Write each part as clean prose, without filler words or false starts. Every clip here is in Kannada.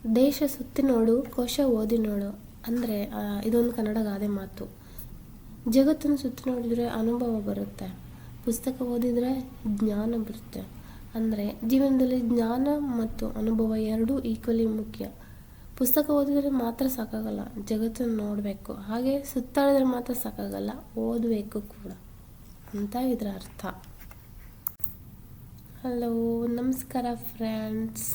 ದೇಶ ಸುತ್ತಿ ನೋಡು, ಕೋಶ ಓದಿ ನೋಡು ಅಂದರೆ ಇದೊಂದು ಕನ್ನಡ ಗಾದೆ ಮಾತು. ಜಗತ್ತನ್ನು ಸುತ್ತಿ ನೋಡಿದರೆ ಅನುಭವ ಬರುತ್ತೆ, ಪುಸ್ತಕ ಓದಿದರೆ ಜ್ಞಾನ ಬರುತ್ತೆ. ಅಂದರೆ ಜೀವನದಲ್ಲಿ ಜ್ಞಾನ ಮತ್ತು ಅನುಭವ ಎರಡೂ ಈಕ್ವಲಿ ಮುಖ್ಯ. ಪುಸ್ತಕ ಓದಿದರೆ ಮಾತ್ರ ಸಾಕಾಗಲ್ಲ, ಜಗತ್ತನ್ನು ನೋಡಬೇಕು. ಹಾಗೆ ಸುತ್ತಾಡಿದ್ರೆ ಮಾತ್ರ ಸಾಕಾಗಲ್ಲ, ಓದಬೇಕು ಕೂಡ ಅಂತ ಇದರ ಅರ್ಥ. ಹಲೋ, ನಮಸ್ಕಾರ ಫ್ರೆಂಡ್ಸ್.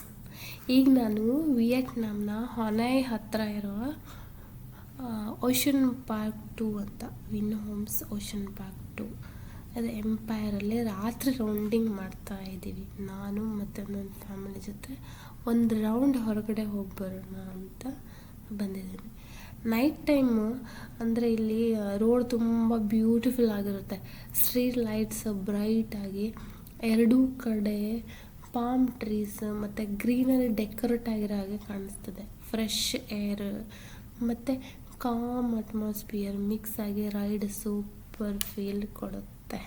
ಈಗ ನಾನು ವಿಯೆಟ್ನಾಂನ ಹನಾಯ್ ಹತ್ತಿರ ಇರೋ ಓಷನ್ ಪಾರ್ಕ್ 2 ಅಂತ, ವಿನ್ ಹೋಮ್ಸ್ ಓಷನ್ ಪಾರ್ಕ್ 2 ಅದು ಎಂಪೈರಲ್ಲಿ ರಾತ್ರಿ ರೌಂಡಿಂಗ್ ಮಾಡ್ತಾ ಇದ್ದೀವಿ. ನಾನು ಮತ್ತು ನನ್ನ ಫ್ಯಾಮಿಲಿ ಜೊತೆ ಒಂದು ರೌಂಡ್ ಹೊರಗಡೆ ಹೋಗಿ ಬರೋಣ ಅಂತ ಬಂದಿದ್ದೀನಿ. ನೈಟ್ ಟೈಮು ಅಂದರೆ ಇಲ್ಲಿ ರೋಡ್ ತುಂಬ ಬ್ಯೂಟಿಫುಲ್ ಆಗಿರುತ್ತೆ. ಸ್ಟ್ರೀಟ್ ಲೈಟ್ಸ್ ಬ್ರೈಟಾಗಿ, ಎರಡೂ ಕಡೆ ಪಾಮ್ ಟ್ರೀಸ್ ಮತ್ತು ಗ್ರೀನರಿ ಡೆಕೋರೇಟ್ ಆಗಿರೋ ಹಾಗೆ ಕಾಣಿಸ್ತದೆ. ಫ್ರೆಶ್ ಏರ್ ಮತ್ತು ಕಾಮ್ ಅಟ್ಮಾಸ್ಫಿಯರ್ ಮಿಕ್ಸ್ ಆಗಿ ರೈಡ್ ಸೂಪರ್ ಫೀಲ್ ಕೊಡುತ್ತೆ.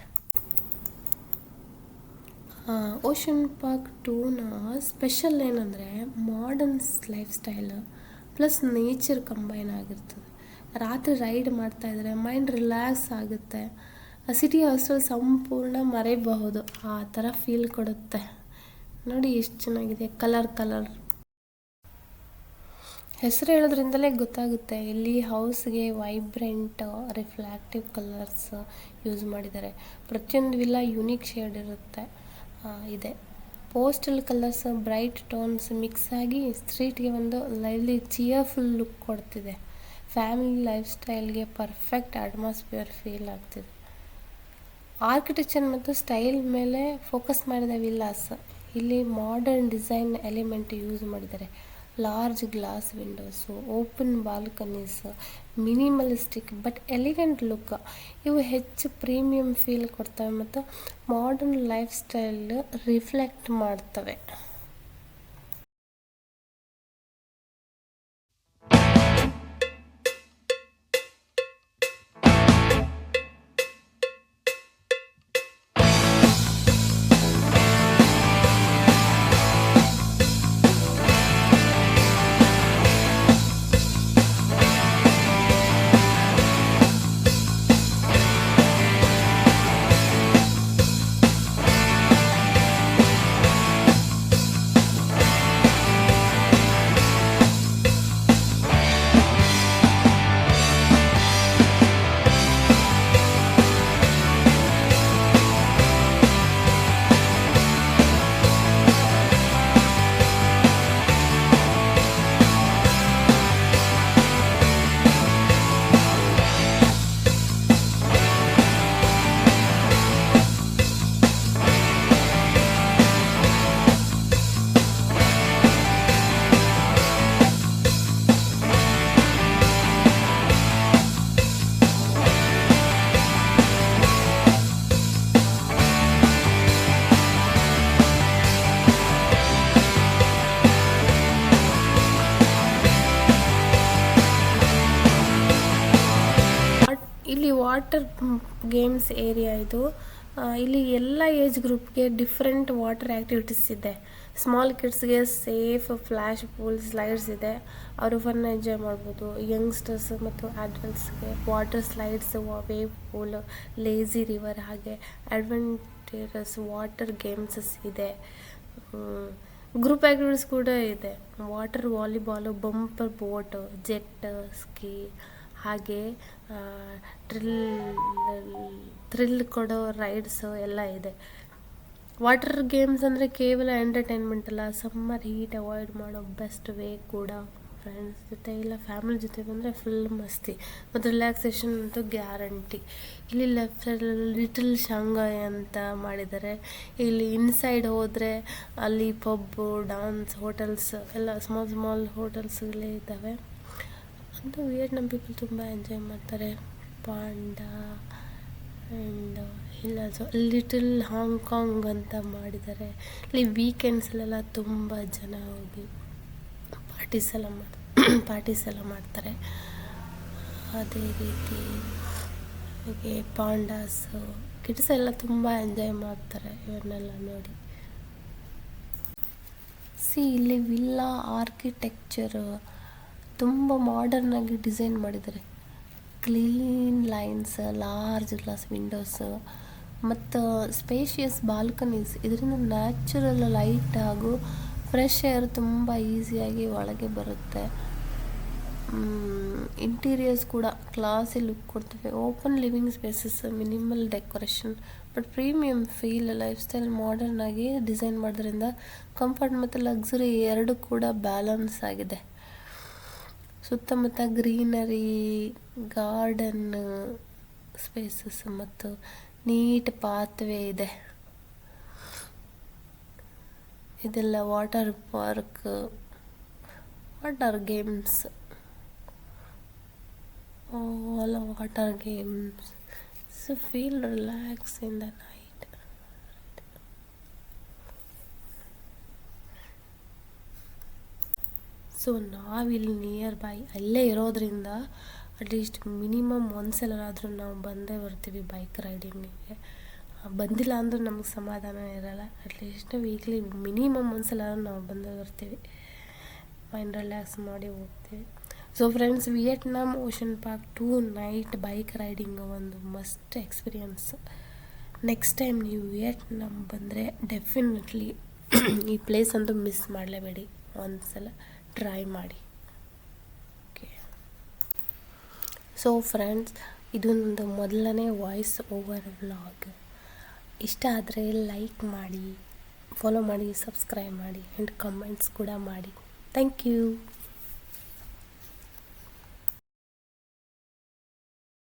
ಓಷನ್ ಪಾರ್ಕ್ 2ನ ಸ್ಪೆಷಲ್ ಏನಂದರೆ moderns lifestyle plus nature combine ಆಗಿರ್ತದೆ. ರಾತ್ರಿ ರೈಡ್ ಮಾಡ್ತಾಯಿದ್ರೆ ಮೈಂಡ್ ರಿಲ್ಯಾಕ್ಸ್ ಆಗುತ್ತೆ. ಸಿಟಿ ಹಾಸ್ಟೆಲ್ ಸಂಪೂರ್ಣ ಮರೆಯಬಹುದು, ಆ ಥರ ಫೀಲ್ ಕೊಡುತ್ತೆ. ನೋಡಿ ಎಷ್ಟು ಚೆನ್ನಾಗಿದೆ, ಕಲರ್. ಹೆಸರು ಹೇಳೋದ್ರಿಂದಲೇ ಗೊತ್ತಾಗುತ್ತೆ, ಇಲ್ಲಿ ಹೌಸ್ಗೆ ವೈಬ್ರೆಂಟ್ ರಿಫ್ಲ್ಯಾಕ್ಟಿವ್ ಕಲರ್ಸ್ ಯೂಸ್ ಮಾಡಿದ್ದಾರೆ. ಪ್ರತಿಯೊಂದು ವಿಲ್ಲ ಯುನೀಕ್ ಶೇಡ್ ಇರುತ್ತೆ. ಇದೆ pastel colours, bright tones mix ಆಗಿ ಸ್ಟ್ರೀಟ್ಗೆ ಒಂದು ಲೈವ್ಲಿ ಚಿಯರ್ಫುಲ್ ಲುಕ್ ಕೊಡ್ತಿದೆ. ಫ್ಯಾಮಿಲಿ ಲೈಫ್ ಸ್ಟೈಲ್ಗೆ ಪರ್ಫೆಕ್ಟ್ ಅಟ್ಮಾಸ್ಫಿಯರ್ ಫೀಲ್ ಆಗ್ತಿದೆ. ಆರ್ಕಿಟೆಕ್ಚರ್ ಮತ್ತು ಸ್ಟೈಲ್ ಮೇಲೆ ಫೋಕಸ್ ಮಾಡಿದ ವಿಲ್ಲಾಸ್. ಇಲ್ಲಿ ಮಾಡರ್ನ್ ಡಿಸೈನ್ ಎಲಿಮೆಂಟ್ ಯೂಸ್ ಮಾಡಿದ್ದಾರೆ. Large glass windows, open balconies, minimalistic but elegant look ಇವು ಹೆಚ್ಚು ಪ್ರೀಮಿಯಂ ಫೀಲ್ ಕೊಡ್ತವೆ ಮತ್ತು ಮಾಡರ್ನ್ ಲೈಫ್ ಸ್ಟೈಲ್ ರಿಫ್ಲೆಕ್ಟ್ ಮಾಡ್ತವೆ. ಇಲ್ಲಿ ವಾಟರ್ ಗೇಮ್ಸ್ ಏರಿಯಾ ಇದು. ಇಲ್ಲಿ ಎಲ್ಲ ಏಜ್ ಗ್ರೂಪ್ಗೆ ಡಿಫ್ರೆಂಟ್ ವಾಟರ್ ಆ್ಯಕ್ಟಿವಿಟೀಸ್ ಇದೆ. ಸ್ಮಾಲ್ ಕಿಡ್ಸ್ಗೆ ಸೇಫ್ ಫ್ಲ್ಯಾಶ್ ಪೂಲ್ ಸ್ಲೈಡ್ಸ್ ಇದೆ, ಅವರು ಫನ್ ಎಂಜಾಯ್ ಮಾಡ್ಬೋದು. ಯಂಗ್ಸ್ಟರ್ಸ್ ಮತ್ತು ಅಡಲ್ಟ್ಸ್ಗೆ water slides, wave pool, lazy river ಹಾಗೆ ಅಡ್ವೆಂಚರಸ್ ವಾಟರ್ ಗೇಮ್ಸಸ್ ಇದೆ. ಗ್ರೂಪ್ ಆ್ಯಕ್ಟಿವಿಟೀಸ್ ಕೂಡ ಇದೆ. Water volleyball, bumper boat, jet ski ಹಾಗೆ ಥ್ರಿಲ್ ಕೊಡೋ ರೈಡ್ಸು ಎಲ್ಲ ಇದೆ. ವಾಟರ್ ಗೇಮ್ಸ್ ಅಂದರೆ ಕೇವಲ ಎಂಟರ್ಟೈನ್ಮೆಂಟ್ ಅಲ್ಲ, ಸಮ್ಮರ್ ಹೀಟ್ ಅವಾಯ್ಡ್ ಮಾಡೋ ಬೆಸ್ಟ್ ವೇ ಕೂಡ. ಫ್ರೆಂಡ್ಸ್ ಜೊತೆ ಇಲ್ಲ ಫ್ಯಾಮಿಲಿ ಜೊತೆ ಬಂದರೆ ಫುಲ್ ಮಸ್ತಿ ಮತ್ತು ರಿಲ್ಯಾಕ್ಸೇಷನ್ ಅಂತೂ ಗ್ಯಾರಂಟಿ. ಇಲ್ಲಿ ಲೆಫ್ಟ್ ಸೈಡಲ್ಲಿ ಲಿಟಲ್ ಶಾಂಘಾಯ್ ಅಂತ ಮಾಡಿದ್ದಾರೆ. ಇಲ್ಲಿ ಇನ್ಸೈಡ್ ಹೋದರೆ ಅಲ್ಲಿ ಪಬ್ಬು, ಡಾನ್ಸ್, ಹೋಟೆಲ್ಸ್ ಎಲ್ಲ ಸ್ಮಾಲ್ ಹೋಟೆಲ್ಸ್ಗಳೇ ಇದ್ದಾವೆ. ಅಂತೂ ವಿಯೆಟ್ನಾಂ ಪೀಪಲ್ ತುಂಬ ಎಂಜಾಯ್ ಮಾಡ್ತಾರೆ. ಪಾಂಡಾ ಆ್ಯಂಡ್ ಇಲ್ಲ ಲಿಟಲ್ ಹಾಂಗ್ಕಾಂಗ್ ಅಂತ ಮಾಡಿದ್ದಾರೆ. ಇಲ್ಲಿ ವೀಕೆಂಡ್ಸಲ್ಲೆಲ್ಲ ತುಂಬ ಜನ ಹೋಗಿ ಪಾರ್ಟೀಸ್ ಎಲ್ಲ ಮಾಡ್ತಾರೆ. ಅದೇ ರೀತಿ ಹಾಗೆ ಪಾಂಡಾಸು ಕಿಡ್ಸ್ ಎಲ್ಲ ತುಂಬ ಎಂಜಾಯ್ ಮಾಡ್ತಾರೆ ಇವನ್ನೆಲ್ಲ ನೋಡಿ. ಇಲ್ಲಿ ವಿಲ್ಲಾ ಆರ್ಕಿಟೆಕ್ಚರ್ ತುಂಬ ಮಾಡರ್ನಾಗಿ ಡಿಸೈನ್ ಮಾಡಿದ್ದಾರೆ. Clean lines, large glass Windows ಮತ್ತು ಸ್ಪೇಷಿಯಸ್ ಬಾಲ್ಕನೀಸ್. ಇದರಿಂದ ನ್ಯಾಚುರಲ್ ಲೈಟ್ ಹಾಗೂ ಫ್ರೆಶ್ ಏರ್ ತುಂಬ ಈಸಿಯಾಗಿ ಒಳಗೆ ಬರುತ್ತೆ. ಇಂಟೀರಿಯರ್ಸ್ ಕೂಡ ಕ್ಲಾಸಿ ಲುಕ್ ಕೊಡ್ತವೆ. Open living spaces, minimal decoration but premium feel. Life style modern ಆಗಿ ಡಿಸೈನ್ ಮಾಡೋದ್ರಿಂದ ಕಂಫರ್ಟ್ ಮತ್ತು ಲಕ್ಸುರಿ ಎರಡು ಕೂಡ ಬ್ಯಾಲೆನ್ಸ್ ಆಗಿದೆ. ಸುತ್ತಮುತ್ತ ಗ್ರೀನರಿ, ಗಾರ್ಡನ್ ಸ್ಪೇಸಸ್ ಮತ್ತು ನೀಟ್ ಪಾತ್ವೇ ಇದೆ. ಇದೆಲ್ಲ water park, water games, all water games, so feel relaxed in the night. So ನಾವಿಲ್ಲಿ ನಿಯರ್ ಬೈ ಅಲ್ಲೇ ಇರೋದ್ರಿಂದ ಅಟ್ಲೀಸ್ಟ್ ಮಿನಿಮಮ್ ಒಂದ್ಸಲನಾದರೂ ನಾವು ಬಂದೇ ಬರ್ತೀವಿ ಬೈಕ್ ರೈಡಿಂಗಿಗೆ. ಬಂದಿಲ್ಲ ಅಂದರೂ ನಮಗೆ ಸಮಾಧಾನ ಇರಲ್ಲ. ಅಟ್ಲೀಸ್ಟ್ ವೀಕ್ಲಿ ಮಿನಿಮಮ್ ಒಂದ್ಸಲ ನಾವು ಬಂದೇ ಬರ್ತೀವಿ, ಮೈಂಡ್ ರಿಲ್ಯಾಕ್ಸ್ ಮಾಡಿ ಹೋಗ್ತೀವಿ. So friends, Vietnam ocean park 2 night bike riding ಒಂದು ಮಸ್ಟ್ ಎಕ್ಸ್ಪೀರಿಯನ್ಸ್. ನೆಕ್ಸ್ಟ್ ಟೈಮ್ ನೀವು ವಿಯೆಟ್ನಾಂ ಬಂದರೆ ಡೆಫಿನೆಟ್ಲಿ ಈ ಪ್ಲೇಸ್ ಅಂತೂ ಮಿಸ್ ಮಾಡಲೇಬೇಡಿ, ಒಂದ್ಸಲ ಟ್ರೈ ಮಾಡಿ. ಓಕೆ, ಸೊ ಫ್ರೆಂಡ್ಸ್, ಇದೊಂದು ಮೊದಲನೇ ವಾಯ್ಸ್ ಓವರ್ ವ್ಲಾಗ್. ಇಷ್ಟ ಆದರೆ ಲೈಕ್ ಮಾಡಿ, ಫಾಲೋ ಮಾಡಿ, ಸಬ್ಸ್ಕ್ರೈಬ್ ಮಾಡಿ ಆ್ಯಂಡ್ ಕಮೆಂಟ್ಸ್ ಕೂಡ ಮಾಡಿ. Thank you.